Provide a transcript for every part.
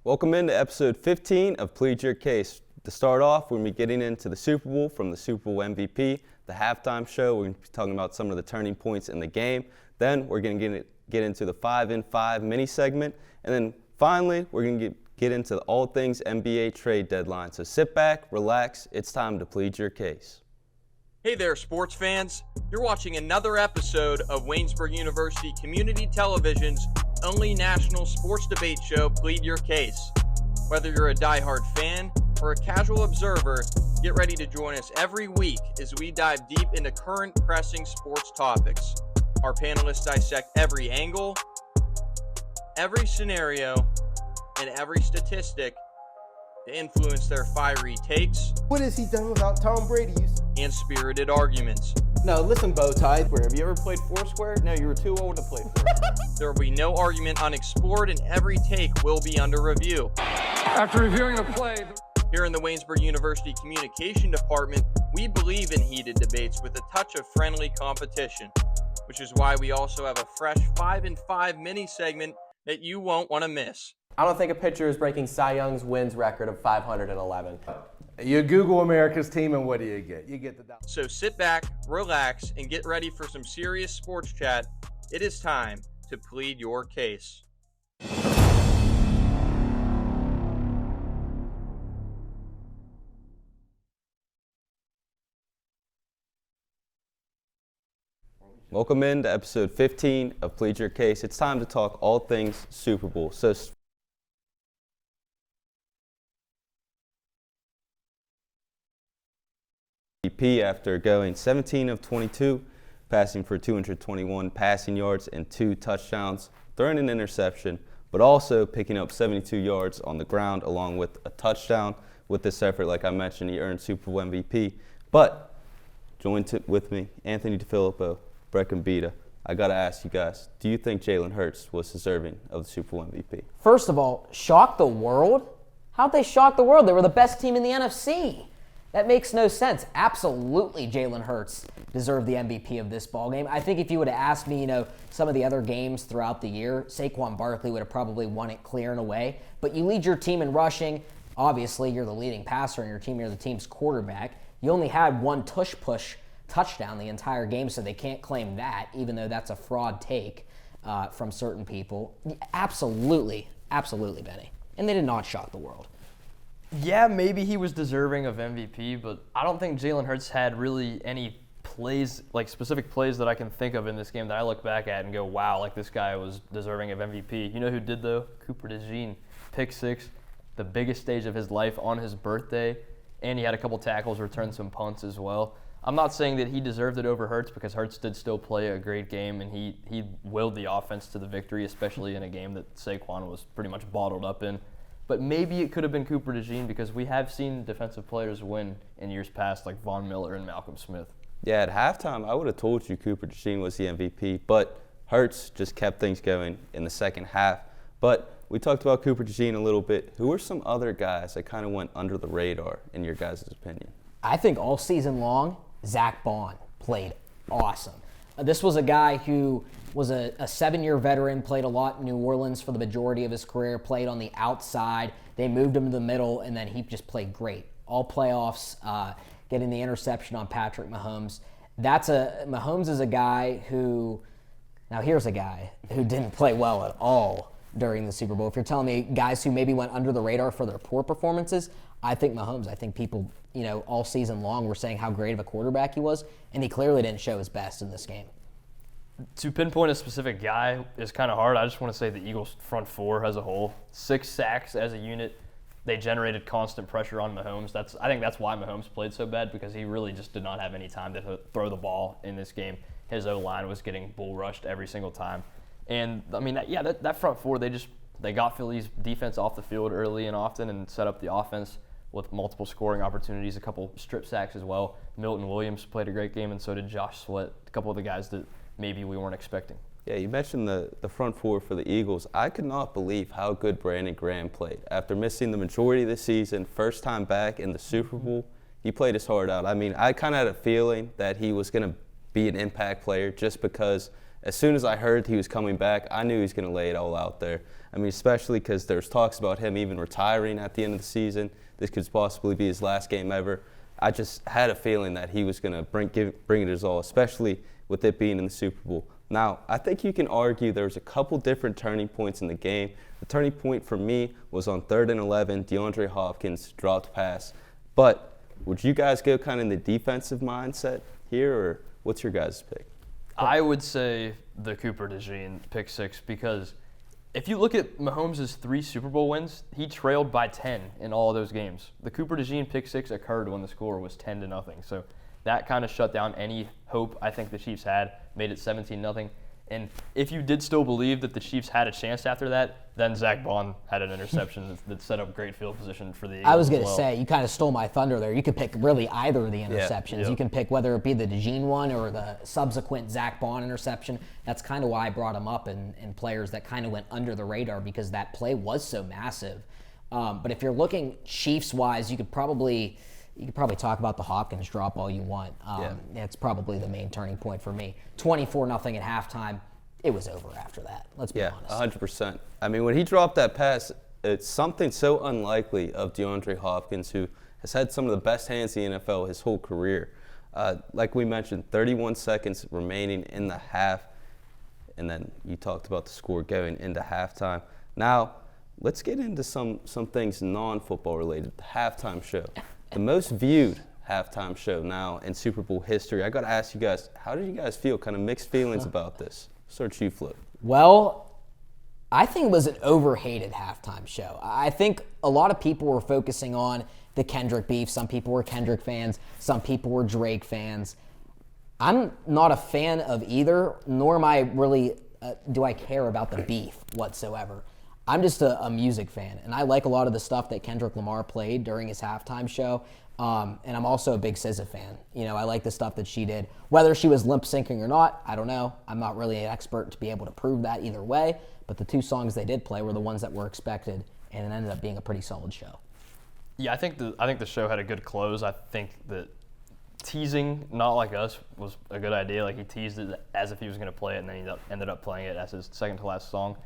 Welcome into episode 15 of Plead Your Case. To start off, we're going to be getting into the Super Bowl from the Super Bowl MVP, the halftime show. We're going to be talking about some of the turning points in the game. Then we're going to get into the 5 in 5 mini segment. And then finally, we're going to get into all things NBA trade deadline. So sit back, relax. It's time to plead your case. Hey there, sports fans. You're watching another episode of Waynesburg University Community Television's only national sports debate show, Plead Your Case. Whether you're a diehard fan or a casual observer, get ready to join us every week as we dive deep into current pressing sports topics. Our panelists dissect every angle, every scenario, and every statistic to influence their fiery takes. What has he done without Tom Brady? And spirited arguments. No, listen, Bowtie. Have you ever played Foursquare? No, you were too old to play Foursquare. There will be no argument unexplored, and every take will be under review. After reviewing the play... Here in the Waynesburg University Communication Department, we believe in heated debates with a touch of friendly competition, which is why we also have a fresh 5 in 5 mini segment that you won't want to miss. I don't think a pitcher is breaking Cy Young's wins record of 511. You Google America's team, and what do you get? You get the... So sit back, relax, and get ready for some serious sports chat. It is time to plead your case. Welcome into episode 15 of Plead Your Case. It's time to talk all things Super Bowl. So after going 17 of 22, passing for 221 passing yards and 2 touchdowns, throwing an interception, but also picking up 72 yards on the ground along with a touchdown. With this effort, like I mentioned, he earned Super Bowl MVP. But joined with me, Anthony DeFilippo, Brett Gambita. I got to ask you guys, do you think Jalen Hurts was deserving of the Super Bowl MVP? First of all, shock the world? How'd they shock the world? They were the best team in the NFC. That makes no sense. Absolutely, Jalen Hurts deserved the MVP of this ballgame. I think if you would have asked me, some of the other games throughout the year, Saquon Barkley would have probably won it clear and away. But you lead your team in rushing. Obviously, you're the leading passer in your team. You're the team's quarterback. You only had one tush-push touchdown the entire game, so they can't claim that, even though that's a fraud take from certain people. Absolutely, absolutely, Benny. And they did not shock the world. Yeah, maybe he was deserving of MVP, but I don't think Jalen Hurts had really any plays, like specific plays that I can think of in this game that I look back at and go, wow, like this guy was deserving of MVP. You know who did though? Cooper DeJean. Pick 6, the biggest stage of his life on his birthday, and he had a couple tackles, returned some punts as well. I'm not saying that he deserved it over Hurts because Hurts did still play a great game and he willed the offense to the victory, especially in a game that Saquon was pretty much bottled up in. But maybe it could have been Cooper DeJean because we have seen defensive players win in years past, like Von Miller and Malcolm Smith. Yeah, at halftime, I would have told you Cooper DeJean was the MVP, but Hurts just kept things going in the second half. But we talked about Cooper DeJean a little bit. Who are some other guys that kind of went under the radar, in your guys' opinion? I think all season long, Zach Bond played awesome. This was a guy who was a 7-year veteran, played a lot in New Orleans for the majority of his career, played on the outside. They moved him to the middle, and then he just played great. All playoffs, getting the interception on Patrick Mahomes. Mahomes is a guy who, now here's a guy who didn't play well at all during the Super Bowl. If you're telling me guys who maybe went under the radar for their poor performances, I think Mahomes. I think people, all season long were saying how great of a quarterback he was, and he clearly didn't show his best in this game. To pinpoint a specific guy is kind of hard. I just want to say the Eagles' front four as a whole. 6 sacks as a unit. They generated constant pressure on Mahomes. I think that's why Mahomes played so bad, because he really just did not have any time to throw the ball in this game. His O-line was getting bull rushed every single time. And, that front four, they got Philly's defense off the field early and often and set up the offense with multiple scoring opportunities, a couple strip sacks as well. Milton Williams played a great game, and so did Josh Sweat, a couple of the guys that maybe we weren't expecting. Yeah, you mentioned the front four for the Eagles. I could not believe how good Brandon Graham played. After missing the majority of the season, first time back in the Super Bowl, he played his heart out. I mean, I kind of had a feeling that he was going to be an impact player just because as soon as I heard he was coming back, I knew he was going to lay it all out there. I mean, especially because there's talks about him even retiring at the end of the season. This could possibly be his last game ever. I just had a feeling that he was going to bring it his all, especially with it being in the Super Bowl. Now, I think you can argue there was a couple different turning points in the game. The turning point for me was on 3rd and 11, DeAndre Hopkins dropped pass. But would you guys go kind of in the defensive mindset here, or what's your guys' pick? I would say the Cooper DeJean pick six, because if you look at Mahomes' 3 Super Bowl wins, he trailed by 10 in all of those games. The Cooper DeJean pick six occurred when the score was 10-0. So that kind of shut down any hope I think the Chiefs had, made it 17-0. And if you did still believe that the Chiefs had a chance after that, then Zach Bond had an interception that set up great field position for the Eagles. I was going to say, you kind of stole my thunder there. You could pick really either of the interceptions. Yeah. You can pick whether it be the DeJean one or the subsequent Zach Bond interception. That's kind of why I brought him up in players that kind of went under the radar, because that play was so massive. But if you're looking Chiefs-wise, you could probably talk about the Hopkins drop all you want. It's probably the main turning point for me. 24-0 at halftime. It was over after that. Let's be honest. 100%. I mean, when he dropped that pass, it's something so unlikely of DeAndre Hopkins, who has had some of the best hands in the NFL his whole career. Like we mentioned, 31 seconds remaining in the half, and then you talked about the score going into halftime. Now, let's get into some things non-football related. The halftime show. The most viewed halftime show now in Super Bowl history. I got to ask you guys, how did you guys feel? Kind of mixed feelings about this. Search you, Flip. Well, I think it was an overhated halftime show. I think a lot of people were focusing on the Kendrick beef. Some people were Kendrick fans. Some people were Drake fans. I'm not a fan of either, nor am I really, do I care about the beef whatsoever. I'm just a music fan, and I like a lot of the stuff that Kendrick Lamar played during his halftime show. And I'm also a big SZA fan. You know, I like the stuff that she did. Whether she was lip syncing or not, I don't know. I'm not really an expert to be able to prove that either way. But the 2 songs they did play were the ones that were expected, and it ended up being a pretty solid show. Yeah, I think the show had a good close. I think that teasing Not Like Us was a good idea. Like, he teased it as if he was going to play it, and then he ended up playing it as his second to last song.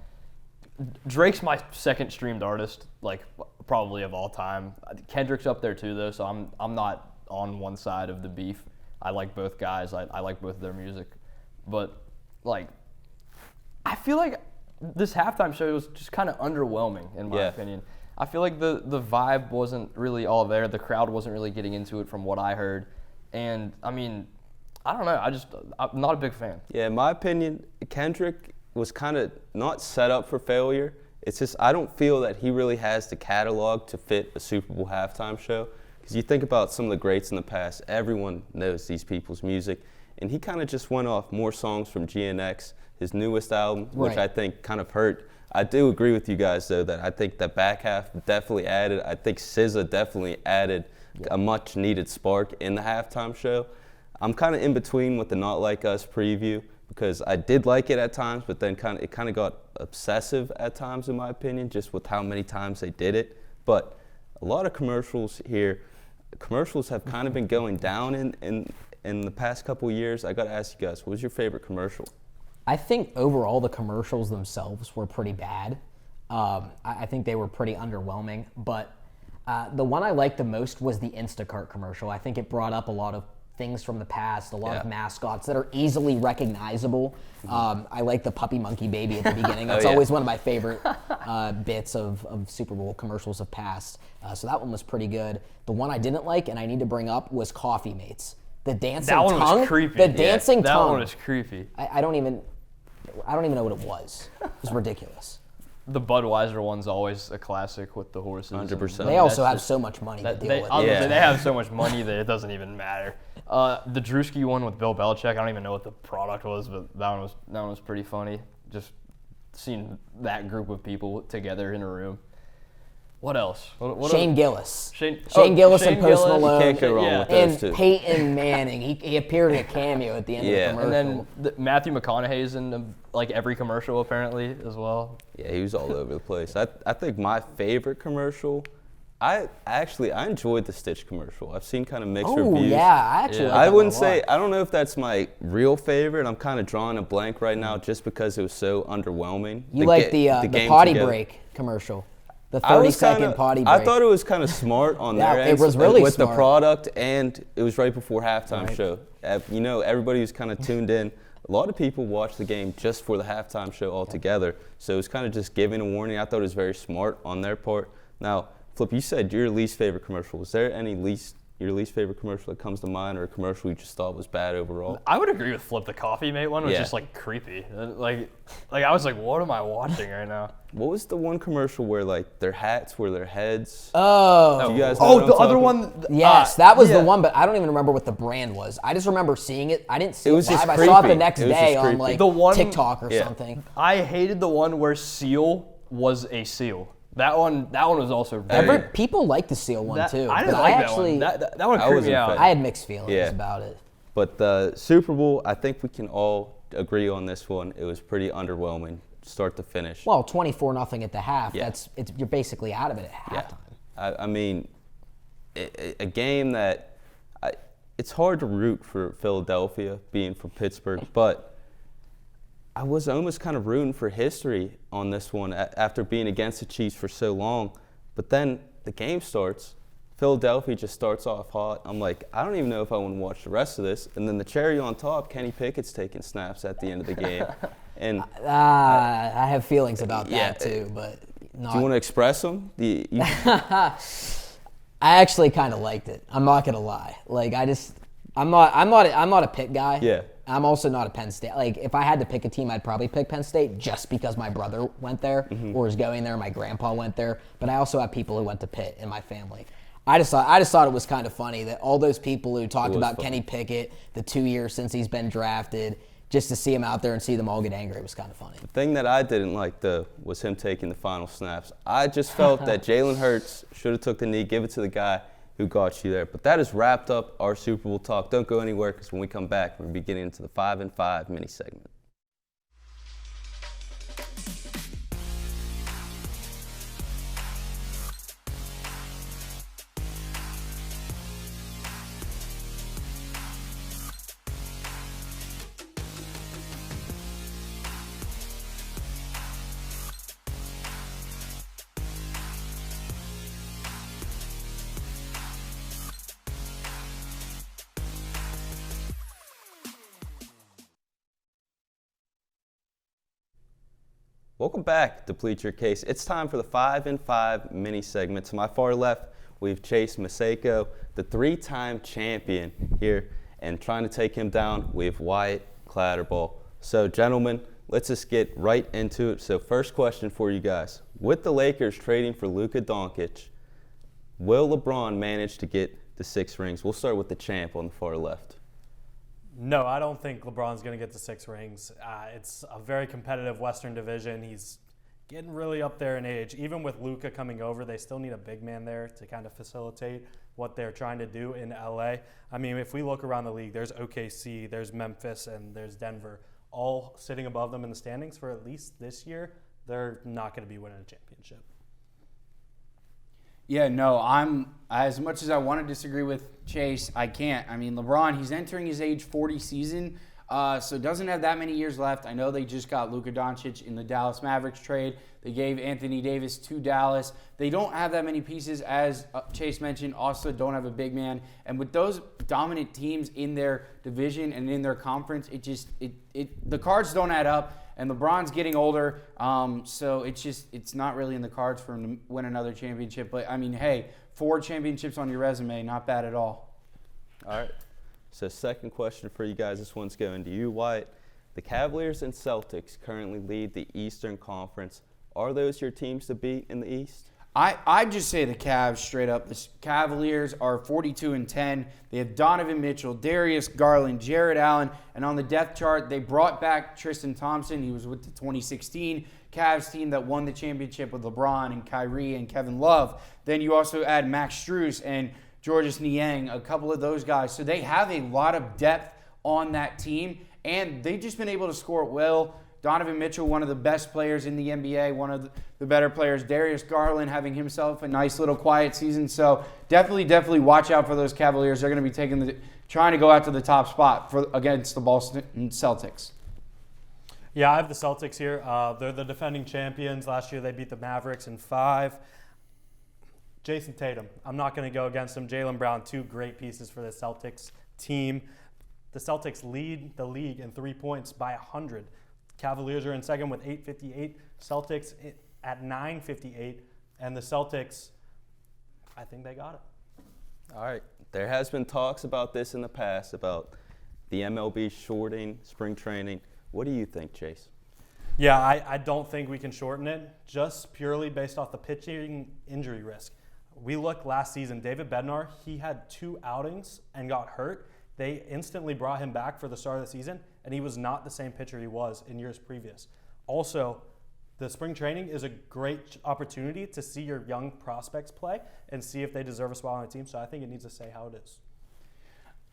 Drake's my second streamed artist, like, probably of all time. Kendrick's up there too, though, so I'm not on one side of the beef. I like both guys. I like both of their music. But, like, I feel like this halftime show was just kind of underwhelming, in my opinion. I feel like the vibe wasn't really all there. The crowd wasn't really getting into it from what I heard. And, I mean, I don't know. I'm not a big fan. Yeah, in my opinion, Kendrick was kind of not set up for failure. It's just I don't feel that he really has the catalog to fit a Super Bowl halftime show. Because you think about some of the greats in the past, everyone knows these people's music. And he kind of just went off more songs from GNX, his newest album, which I think kind of hurt. I do agree with you guys, though, that I think the back half definitely added. I think SZA definitely added a much-needed spark in the halftime show. I'm kind of in between with the Not Like Us preview, because I did like it at times, but then it kind of got obsessive at times, in my opinion, just with how many times they did it. But a lot of commercials here, commercials have kind of been going down in the past couple of years. I got to ask you guys, what was your favorite commercial? I think overall the commercials themselves were pretty bad. I think they were pretty underwhelming, but the one I liked the most was the Instacart commercial. I think it brought up a lot of things from the past, a lot of mascots that are easily recognizable. I like the puppy monkey baby at the beginning. That's always one of my favorite bits of Super Bowl commercials of past. So that one was pretty good. The one I didn't like, and I need to bring up, was Coffee Mates. The dancing tongue. That one was creepy. The dancing tongue. That one was creepy. I don't even know what it was. It was ridiculous. The Budweiser one's always a classic with the horses. 100%. They also have so much money to deal with. They have so much money that it doesn't even matter. The Drewski one with Bill Belichick, I don't even know what the product was, but that one was pretty funny. Just seeing that group of people together in a room. What else? Shane Gillis. Shane Gillis Shane and Post Gillis. Malone. You can't go wrong with those And two. Peyton Manning. He appeared in a cameo at the end of the commercial. And then Matthew McConaughey's in like every commercial apparently as well. Yeah, he was all over the place. I think my favorite commercial, I enjoyed the Stitch commercial. I've seen kind of mixed Oh reviews. yeah, I actually. Like I that wouldn't one a lot. say, I don't know if that's my real favorite. I'm kind of drawing a blank right now just because it was so underwhelming. You like the game potty together. break commercial, the I was 30-second kinda- potty break. I thought it was kind of smart on Yeah, their it end was really with the smart. product, and it was right before halftime Right. show. You know, everybody was kind of tuned in. A lot of people watched the game just for the halftime show altogether, so it was kind of just giving a warning. I thought it was very smart on their part. Now, Flip, you said your least favorite commercial. Was there any your least favorite commercial that comes to mind, or a commercial you just thought was bad overall? I would agree with Flip. The Coffee Mate one was Yeah. just like creepy. Like I was like, what am I watching right now? What was the one commercial where like their hats were their heads? Oh. Do you guys know Oh, what I'm the other talking- one. Yes, that was yeah. the one, but I don't even remember what the brand was. I just remember seeing it. I didn't see It it was just live. I saw it the creepy. next It was day just on creepy. like The one- TikTok or Yeah. something. I hated the one where Seal was a seal. That one was also very. People like the Seal one too. I didn't but like I that actually, one. That one I creeped wasn't me a out. fan. I had mixed feelings Yeah. about it. But the Super Bowl, I think we can all agree on this one. It was pretty underwhelming, start to finish. Well, 24-0 at the half. Yeah. You're basically out of it at Yeah. halftime. I mean, a game that it's hard to root for Philadelphia being from Pittsburgh, but I was almost kind of rooting for history on this one after being against the Chiefs for so long. But then the game starts. Philadelphia just starts off hot. I'm like, I don't even know if I want to watch the rest of this. And then the cherry on top, Kenny Pickett's taking snaps at the end of the game. And I have feelings about Yeah, that too, but not. do you want to express them? I actually kind of liked it. I'm not gonna lie. Like I'm not a Pitt guy. Yeah. I'm also not a Penn State. Like if I had to pick a team, I'd probably pick Penn State just because my brother went there or is going there. My grandpa went there, but I also have people who went to Pitt in my family. I just thought it was kind of funny that all those people who talked was about funny. Kenny Pickett, the 2 years since he's been drafted, just to see him out there and see them all get angry, it was kind of funny. The thing that I didn't like, though, was him taking the final snaps. I just felt that Jalen Hurts should have took the knee, give it to the guy who got you there. But that has wrapped up our Super Bowl talk. Don't go anywhere, because when we come back, we're going to be getting into the 5 and 5 mini segment. Welcome back to Plead Your Case. It's time for the 5 and 5 mini segment. To my far left, we have Chase Maseko, the 3-time champion here, and trying to take him down, we have Wyatt Clatterball. So, gentlemen, let's just get right into it. So, first question for you guys. With the Lakers trading for Luka Doncic, will LeBron manage to get the 6 rings? We'll start with the champ on the far left. No, I don't think LeBron's going to get to 6 rings. It's a very competitive Western division. He's getting really up there in age. Even with Luka coming over, they still need a big man there to kind of facilitate what they're trying to do in LA. I mean, if we look around the league, there's OKC, there's Memphis, and there's Denver, all sitting above them in the standings for at least this year. They're not going to be winning a championship. Yeah, no, I'm as much as I want to disagree with Chase, I can't. I mean, LeBron, he's entering his age 40 season, so doesn't have that many years left. I know they just got Luka Doncic in the Dallas Mavericks trade. They gave Anthony Davis to Dallas. They don't have that many pieces, as Chase mentioned. Also, don't have a big man. And with those dominant teams in their division and in their conference, the cards don't add up. And LeBron's getting older, so it's not really in the cards for him to win another championship. But, I mean, hey, 4 championships on your resume, not bad at all. All right. So second question for you guys. This one's going to you, Wyatt. The Cavaliers and Celtics currently lead the Eastern Conference. Are those your teams to beat in the East? I'd just say the Cavs straight up. The Cavaliers are 42-10. They have Donovan Mitchell, Darius Garland, Jared Allen, and on the depth chart, they brought back Tristan Thompson. He was with the 2016 Cavs team that won the championship with LeBron and Kyrie and Kevin Love. Then you also add Max Strus and Georges Niang, a couple of those guys. So they have a lot of depth on that team, and they've just been able to score well Donovan Mitchell, one of the best players in the NBA, one of the better players. Darius Garland having himself a nice little quiet season. So definitely watch out for those Cavaliers. They're going to be trying to go out to the top spot against the Boston Celtics. Yeah, I have the Celtics here. They're the defending champions. Last year they beat the Mavericks in 5. Jason Tatum, I'm not going to go against him. Jaylen Brown, 2 great pieces for the Celtics team. The Celtics lead the league in 3 points by 100. Cavaliers are in second with 858. Celtics at 958. And the Celtics, I think they got it. All right. There has been talks about this in the past, about the MLB shorting spring training. What do you think, Chase? Yeah, I don't think we can shorten it, just purely based off the pitching injury risk. We looked last season, David Bednar, he had 2 outings and got hurt. They instantly brought him back for the start of the season, and he was not the same pitcher he was in years previous. Also, the spring training is a great opportunity to see your young prospects play and see if they deserve a spot on the team, so I think it needs to say how it is.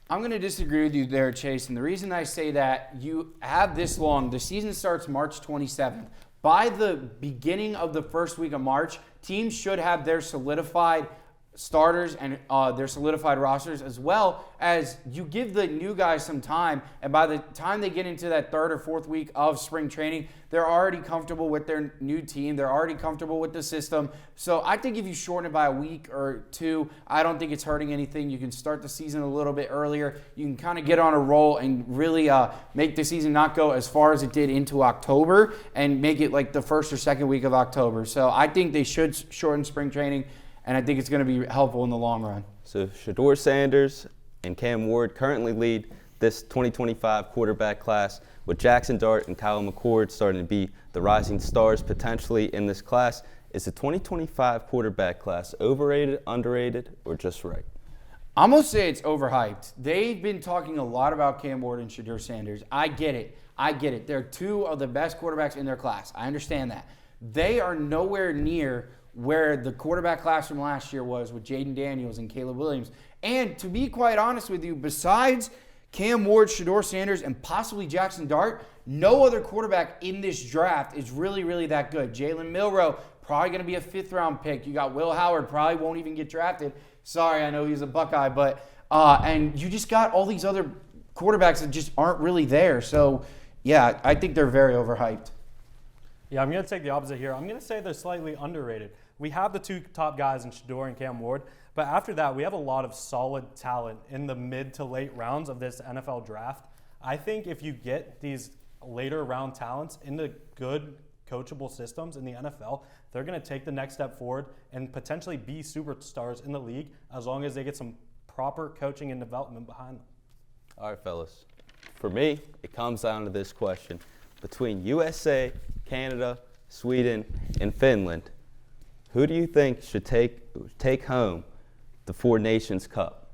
I'm going to disagree with you there, Chase. And the reason I say that, you have this long. The season starts March 27th. By the beginning of the first week of March, teams should have their solidified starters and their solidified rosters, as well as you give the new guys some time. And by the time they get into that 3rd or 4th week of spring training, they're already comfortable with their new team. They're already comfortable with the system. So I think if you shorten it by a week or 2, I don't think it's hurting anything. You can start the season a little bit earlier. You can kind of get on a roll and really make the season not go as far as it did into October and make it like the 1st or 2nd week of October. So I think they should shorten spring training, and I think it's going to be helpful in the long run. So Shedeur Sanders and Cam Ward currently lead this 2025 quarterback class, with Jackson Dart and Kyle McCord starting to be the rising stars potentially in this class. Is the 2025 quarterback class overrated, underrated, or just right? I'm going to say it's overhyped. They've been talking a lot about Cam Ward and Shedeur Sanders. I get it. They're 2 of the best quarterbacks in their class. I understand that. They are nowhere near where the quarterback class from last year was with Jaden Daniels and Caleb Williams. And to be quite honest with you, besides Cam Ward, Shedeur Sanders, and possibly Jackson Dart, no other quarterback in this draft is really that good. Jalen Milroe, probably going to be a 5th-round pick. You got Will Howard, probably won't even get drafted. Sorry, I know he's a Buckeye, but and you just got all these other quarterbacks that just aren't really there. So, yeah, I think they're very overhyped. Yeah, I'm going to take the opposite here. I'm going to say they're slightly underrated. We have the 2 top guys in Shedeur and Cam Ward, but after that, we have a lot of solid talent in the mid to late rounds of this NFL draft. I think if you get these later round talents into good coachable systems in the NFL, they're going to take the next step forward and potentially be superstars in the league as long as they get some proper coaching and development behind them. All right, fellas. For me, it comes down to this question. Between USA, Canada, Sweden, and Finland, who do you think should take home the 4 Nations Cup?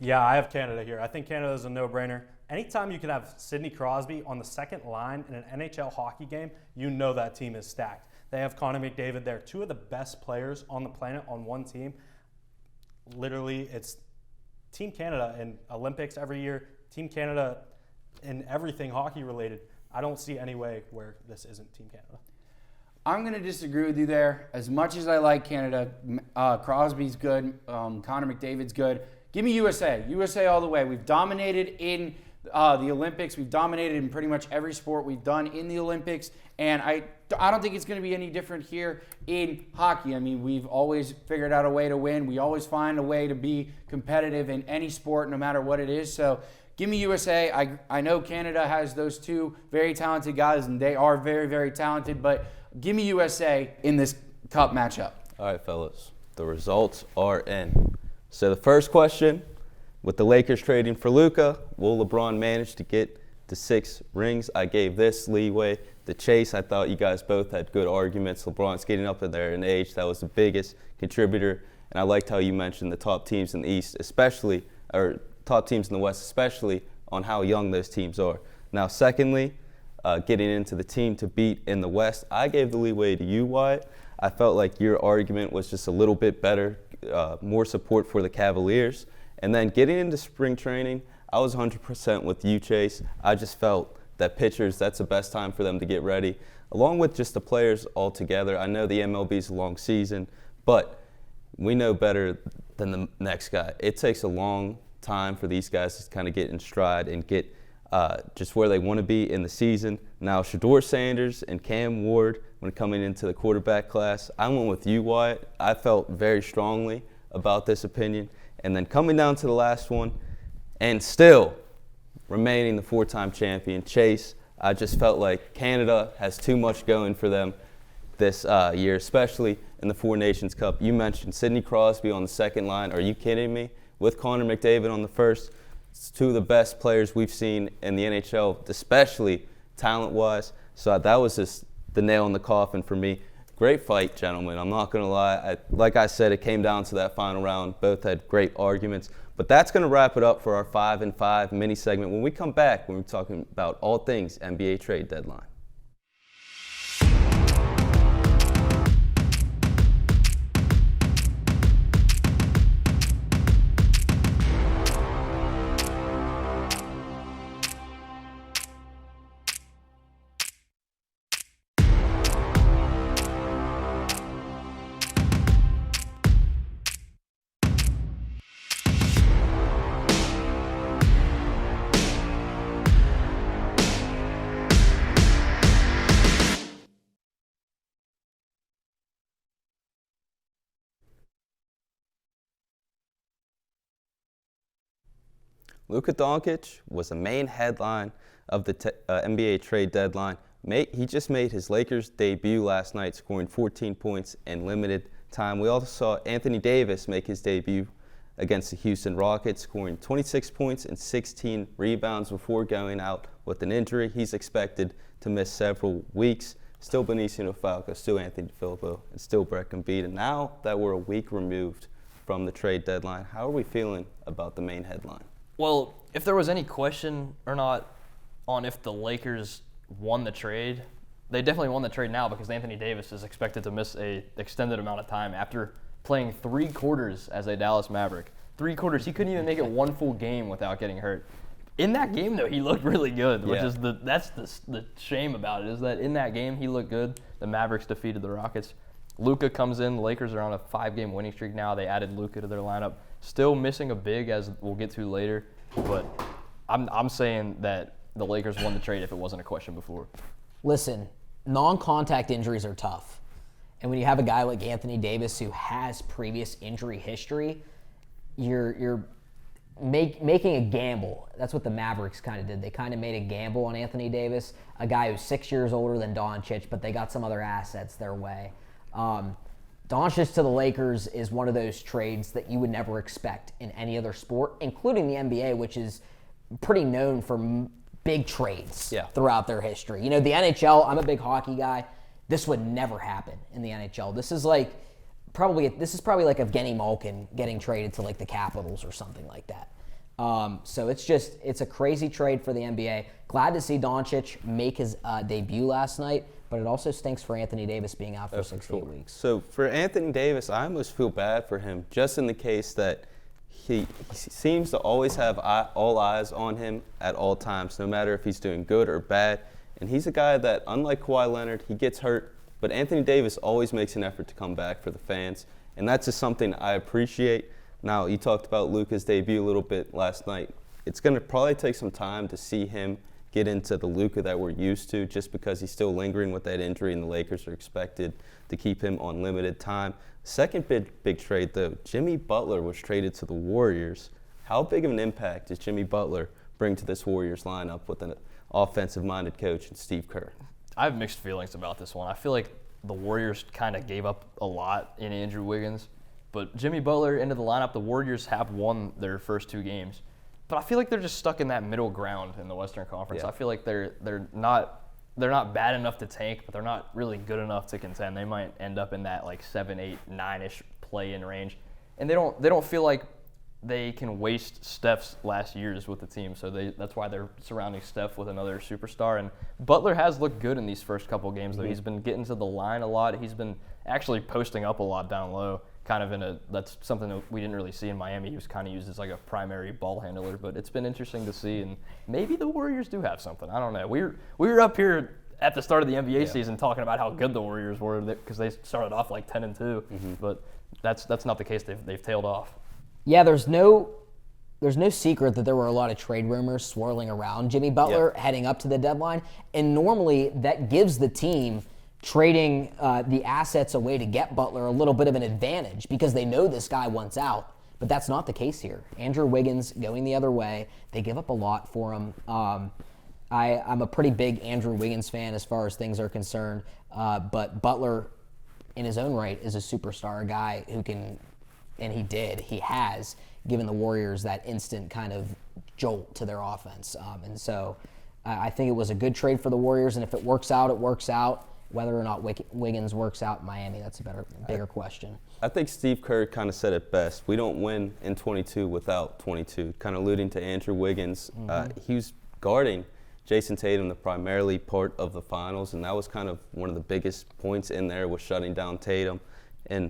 Yeah, I have Canada here. I think Canada is a no-brainer. Anytime you can have Sidney Crosby on the second line in an NHL hockey game, you know that team is stacked. They have Connor McDavid there, 2 of the best players on the planet on one team. Literally, it's Team Canada in Olympics every year, Team Canada in everything hockey-related. I don't see any way where this isn't Team Canada. I'm going to disagree with you there. As much as I like Canada, Crosby's good, Connor McDavid's good. Give me USA. USA all the way. We've dominated in the Olympics. We've dominated in pretty much every sport we've done in the Olympics. And I don't think it's going to be any different here in hockey. I mean, we've always figured out a way to win. We always find a way to be competitive in any sport, no matter what it is. So give me USA. I know Canada has those 2 very talented guys, and they are very talented. But give me USA in this cup matchup. All right, fellas. The results are in. So the first question, with the Lakers trading for Luka, will LeBron manage to get to 6 rings? I gave this leeway. The Chase, I thought you guys both had good arguments. LeBron's getting up in there in age. That was the biggest contributor. And I liked how you mentioned the top teams in the East, especially, or top teams in the West, especially on how young those teams are. Now, secondly, getting into the team to beat in the West, I gave the leeway to you, Wyatt. I felt like your argument was just a little bit better, more support for the Cavaliers. And then getting into spring training, I was 100% with you, Chase. I just felt that pitchers, that's the best time for them to get ready, along with just the players altogether. I know the MLB's a long season, but we know better than the next guy. It takes a long time for these guys to kind of get in stride and get just where they want to be in the season. Now, Shador Sanders and Cam Ward, when coming into the quarterback class, I went with you, Wyatt. I felt very strongly about this opinion. And then coming down to the last one, and still remaining the 4-time champion, Chase, I just felt like Canada has too much going for them this year, especially in the Four Nations Cup. You mentioned Sidney Crosby on the second line. Are you kidding me? With Connor McDavid on the first, it's two of the best players we've seen in the NHL, especially talent-wise. So that was just the nail in the coffin for me. Great fight, gentlemen. I'm not going to lie. Like I said, it came down to that final round. Both had great arguments. But that's going to wrap it up for our 5 and 5 mini segment. When we come back, we're talking about all things NBA trade deadline. Luka Doncic was the main headline of the NBA trade deadline. He just made his Lakers debut last night, scoring 14 points in limited time. We also saw Anthony Davis make his debut against the Houston Rockets, scoring 26 points and 16 rebounds before going out with an injury. He's expected to miss several weeks. Still Benicio Falco, still Anthony Filippo, and still Brett Embiid. And now that we're a week removed from the trade deadline, how are we feeling about the main headline? Well, if there was any question or not on if the Lakers won the trade, they definitely won the trade now because Anthony Davis is expected to miss an extended amount of time after playing 3 quarters as a Dallas Maverick. 3 quarters. He couldn't even make it one full game without getting hurt. In that game, though, he looked really good, which is that's the shame about it, is that in that game he looked good. The Mavericks defeated the Rockets. Luka comes in. The Lakers are on a 5-game winning streak now. They added Luka to their lineup. Still missing a big, as we'll get to later, but I'm saying that the Lakers won the trade if it wasn't a question before. Listen, non-contact injuries are tough. And when you have a guy like Anthony Davis who has previous injury history, you're making a gamble. That's what the Mavericks kind of did. They kind of made a gamble on Anthony Davis, a guy who's 6 years older than Doncic, but they got some other assets their way. Doncic to the Lakers is one of those trades that you would never expect in any other sport, including the NBA, which is pretty known for big trades throughout their history. You know, the NHL, I'm a big hockey guy. This would never happen in the NHL. This is probably like Evgeny Malkin getting traded to like the Capitals or something like that. So it's a crazy trade for the NBA. Glad to see Doncic make his debut last night, but it also stinks for Anthony Davis being out for 6 to 8 weeks. So for Anthony Davis, I almost feel bad for him, just in the case that he seems to always have all eyes on him at all times, no matter if he's doing good or bad. And he's a guy that, unlike Kawhi Leonard, he gets hurt, but Anthony Davis always makes an effort to come back for the fans, and that's just something I appreciate. Now, you talked about Luka's debut a little bit last night. It's going to probably take some time to see him get into the Luka that we're used to, just because he's still lingering with that injury, and the Lakers are expected to keep him on limited time. Second big trade, though, Jimmy Butler was traded to the Warriors. How big of an impact does Jimmy Butler bring to this Warriors lineup with an offensive-minded coach and Steve Kerr? I have mixed feelings about this one. I feel like the Warriors kind of gave up a lot in Andrew Wiggins, but Jimmy Butler into the lineup, the Warriors have won their first 2 games. But I feel like they're just stuck in that middle ground in the Western Conference. Yeah. I feel like they're not bad enough to tank, but they're not really good enough to contend. They might end up in that like 7, 8, 9-ish play-in range, and they don't feel like they can waste Steph's last years with the team. So that's why they're surrounding Steph with another superstar. And Butler has looked good in these first couple games, though. He's been getting to the line a lot. He's been actually posting up a lot down low. kind of that's something that we didn't really see in Miami. He was kind of used as like a primary ball handler, but it's been interesting to see, and maybe the Warriors do have something. I don't know. We were up here at the start of the NBA season talking about how good the Warriors were because they started off like 10-2, but that's not the case. They've tailed off. Yeah, there's no secret that there were a lot of trade rumors swirling around Jimmy Butler heading up to the deadline, and normally that gives the team trading the assets away to get Butler a little bit of an advantage because they know this guy wants out. But that's not the case here. Andrew Wiggins going the other way. They give up a lot for him. I'm a pretty big Andrew Wiggins fan as far as things are concerned, but Butler, in his own right, is a superstar, a guy who can, and he has given the Warriors that instant kind of jolt to their offense. And so I think it was a good trade for the Warriors, and if it works out, it works out. Whether or not Wiggins works out in Miami, that's a bigger question. I think Steve Kerr kind of said it best. We don't win in 22 without 22, kind of alluding to Andrew Wiggins. He was guarding Jason Tatum the primarily part of the finals, and that was kind of one of the biggest points in there was shutting down Tatum. And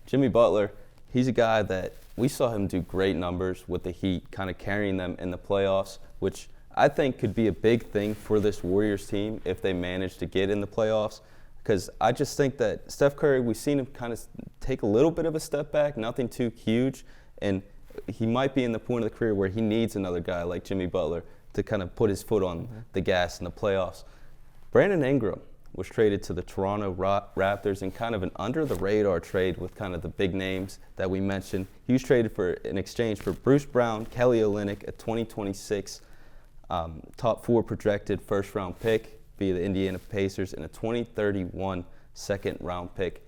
Jimmy Butler, he's a guy that we saw him do great numbers with the Heat, kind of carrying them in the playoffs, which I think could be a big thing for this Warriors team if they manage to get in the playoffs. Because I just think that Steph Curry, we've seen him kind of take a little bit of a step back, nothing too huge, and he might be in the point of the career where he needs another guy like Jimmy Butler to kind of put his foot on the gas in the playoffs. Brandon Ingram was traded to the Toronto Raptors in kind of an under-the-radar trade with kind of the big names that we mentioned. He was traded in exchange for Bruce Brown, Kelly Olynyk, a 2026 top 4 projected first-round pick via the Indiana Pacers, and a 2031 second-round pick.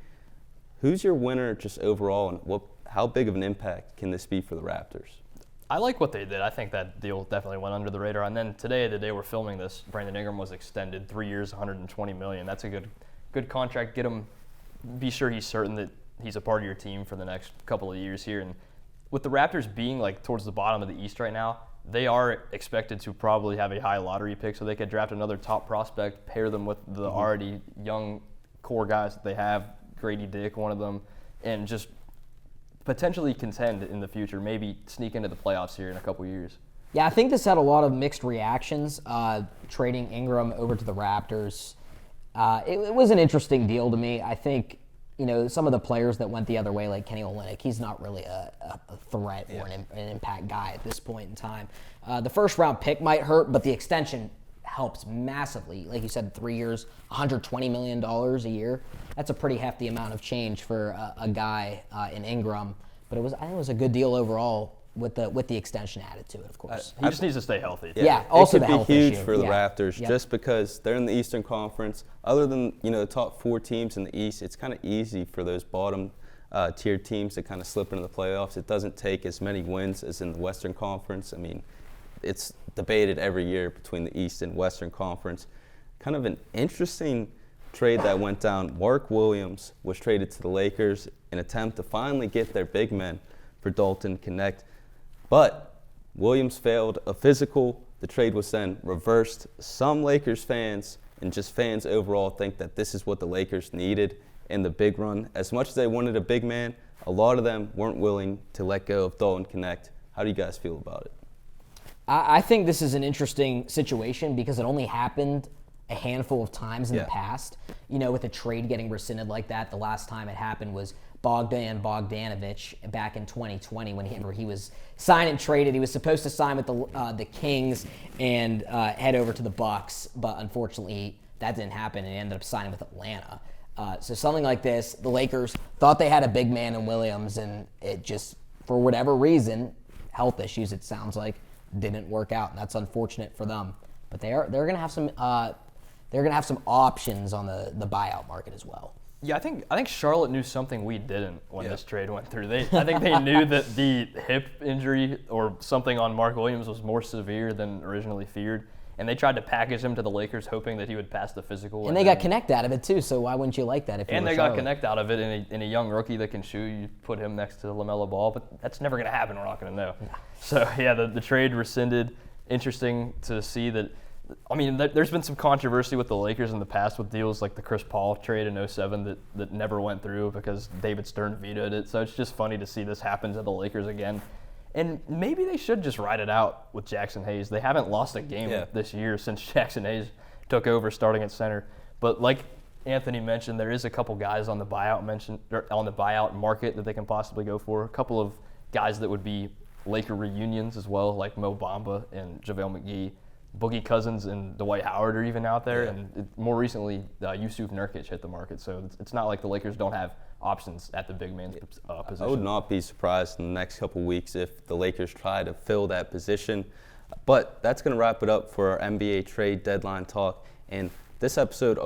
Who's your winner just overall, and how big of an impact can this be for the Raptors? I like what they did. I think that deal definitely went under the radar. And then today, the day we're filming this, Brandon Ingram was extended 3 years, $120 million. That's a good contract. Get him. Be sure he's certain that he's a part of your team for the next couple of years here. And with the Raptors being like towards the bottom of the East right now, they are expected to probably have a high lottery pick, so they could draft another top prospect, pair them with the already young core guys that they have, Grady Dick, one of them, and just potentially contend in the future, maybe sneak into the playoffs here in a couple years. Yeah, I think this had a lot of mixed reactions, trading Ingram over to the Raptors. It was an interesting deal to me. I think, some of the players that went the other way, like Kenny Olynyk, he's not really a threat or an impact guy at this point in time. The first-round pick might hurt, but the extension helps massively. Like you said, 3 years, $120 million a year. That's a pretty hefty amount of change for a guy in Ingram. But I think it was a good deal overall with the extension added to it, of course. He just needs to stay healthy. Yeah, also it the health could be huge issue. for the Raptors just because they're in the Eastern Conference. Other than the top 4 teams in the East, it's kind of easy for those bottom tier teams to kind of slip into the playoffs. It doesn't take as many wins as in the Western Conference. I mean, it's debated every year between the East and Western Conference. Kind of an interesting trade that went down. Mark Williams was traded to the Lakers in an attempt to finally get their big men for Dalton Connect. But Williams failed a physical. The trade was then reversed. Some Lakers fans and just fans overall think that this is what the Lakers needed in the big run. As much as they wanted a big man, a lot of them weren't willing to let go of Dalton Connect. How do you guys feel about it? I think this is an interesting situation because it only happened a handful of times in the past. With a trade getting rescinded like that, the last time it happened was Bogdanovich back in 2020 when he was signed and traded. He was supposed to sign with the Kings and head over to the Bucks, but unfortunately that didn't happen and he ended up signing with Atlanta. So something like this, the Lakers thought they had a big man in Williams, and it just, for whatever reason, health issues it sounds like, didn't work out, and that's unfortunate for them. But they're gonna have some options on the buyout market as well. Yeah, I think Charlotte knew something we didn't when this trade went through. I think they knew that the hip injury or something on Mark Williams was more severe than originally feared, and they tried to package him to the Lakers hoping that he would pass the physical. And they got Connect out of it too, so why wouldn't you like that if you And were they Charlotte? got Connect out of it in a young rookie that can shoot. You put him next to LaMelo Ball, but that's never going to happen. We're not going to know. So, yeah, the trade rescinded. Interesting to see that I mean, there's been some controversy with the Lakers in the past with deals like the Chris Paul trade in 07 that never went through because David Stern vetoed it. So it's just funny to see this happen to the Lakers again. And maybe they should just ride it out with Jackson Hayes. They haven't lost a game this year since Jackson Hayes took over starting at center. But like Anthony mentioned, there is a couple guys on the buyout market that they can possibly go for. A couple of guys that would be Laker reunions as well, like Mo Bamba and JaVale McGee. Boogie Cousins and Dwight Howard are even out there, and more recently, Yusuf Nurkic hit the market. So it's not like the Lakers don't have options at the big man's position. I would not be surprised in the next couple weeks if the Lakers try to fill that position. But that's going to wrap it up for our NBA trade deadline talk. And this episode